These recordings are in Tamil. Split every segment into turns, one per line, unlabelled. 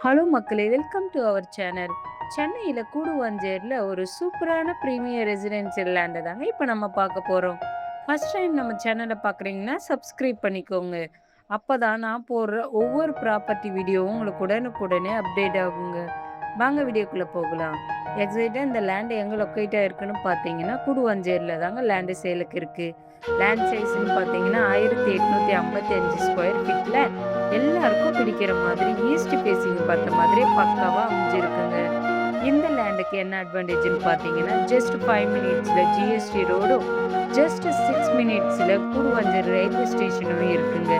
ஹலோ மக்களே! Welcome to our channel. சென்னையில கூடுவாஞ்சேரில ஒரு சூப்பரான பிரீமியர் ரெசிடென்ஷியல் லேண்ட தாங்க இப்ப நம்ம பார்க்க போறோம். ஃபர்ஸ்ட் டைம் நம்ம சேனல பார்க்குறீங்கன்னா, சப்ஸ்கிரைப் பண்ணிக்கோங்க. அப்பதான் நான் போடுற ஒவ்வொரு ப்ராப்பர்ட்டி வீடியோவும் உங்களுக்கு உடனுக்குடனே அப்டேட் ஆகுங்க. வாங்க வீடியோக்குள்ள போகலாம். எக்ஸாக்ட்டா இந்த லேண்ட் எங்க லொக்கேட் ஆயிருக்குன்னு பார்த்தீங்கன்னா, கூடுவாஞ்சேரில தாங்க லேண்ட் சேலுக்கு இருக்கு. லேண்ட் சைஸ்ன்னு பார்த்தீங்கன்னா, 1855 ஸ்கொயர் ஃபீட்ல எல்லாருக்கும் பிடிக்கிற மாதிரி ஈஸ்ட் ஃபேசிங் பார்த்த மாதிரியே பக்காவா அமைஞ்சிருக்குங்க. இந்த லேண்டுக்கு என்ன அட்வான்டேஜ்ன்னு பார்த்தீங்கன்னா, ஜஸ்ட் 5 மினிட்ஸ்ல ஜிஎஸ்டி ரோடும், ஜஸ்ட் 6 மினிட்ஸ்ல கூடுவாஞ்சேரி ரயில்வே ஸ்டேஷனும் இருக்குங்க.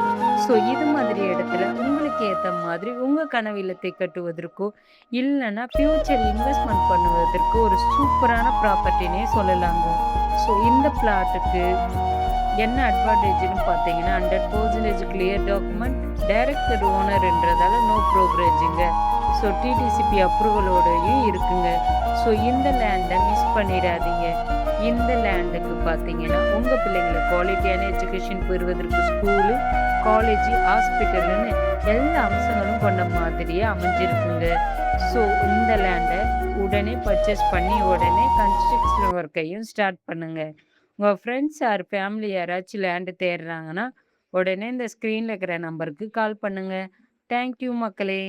ஸோ இது மாதிரி இடத்துல உங்களுக்கு ஏத்த மாதிரி உங்க கனவு இல்லத்தை கட்டுவதற்கோ, இல்லன்னா ஃபியூச்சர் இன்வெஸ்ட்மென்ட் பண்ணுவதற்கு ஒரு சூப்பரான ப்ராப்பர்ட்டின்னே சொல்லலாங்க. ஸோ இந்த பிளாட்டுக்கு என்ன அட்வான்டேஜ்ன்னு பார்த்தீங்கன்னா, 100% கிளியர் டாக்குமெண்ட், டைரக்டட் ஓனர்ன்றதால நோ ப்ரோக்ரேஜுங்க. ஸோ டிடிசிபி அப்ரூவலோடயும் இருக்குங்க. ஸோ இந்த லேண்ட மிஸ் பண்ணிடாதீங்க. இந்த லேண்டுக்கு பார்த்தீங்கன்னா, உங்க பிள்ளைங்கள குவாலிட்டியான எஜுகேஷன் பெறுவதற்கு ஸ்கூலு, காலேஜ், ஹாஸ்பிட்டல்னு எல்லா அம்சங்களும் கொண்ட மாதிரியே அமைஞ்சிருக்குங்க. ஸோ இந்த லேண்ட உடனே பர்ச்சேஸ் பண்ணி, உடனே கன்ஸ்ட்ரக்ஷன் ஒர்க்கையும் ஸ்டார்ட் பண்ணுங்க. உங்க ஃப்ரெண்ட்ஸ் ஆர் ஃபேமிலி யாராச்சும் லேண்ட் தேடுறாங்கன்னா, உடனே இந்த ஸ்க்ரீன்ல இருக்கிற நம்பருக்கு கால் பண்ணுங்க. தேங்க் யூ மக்களே!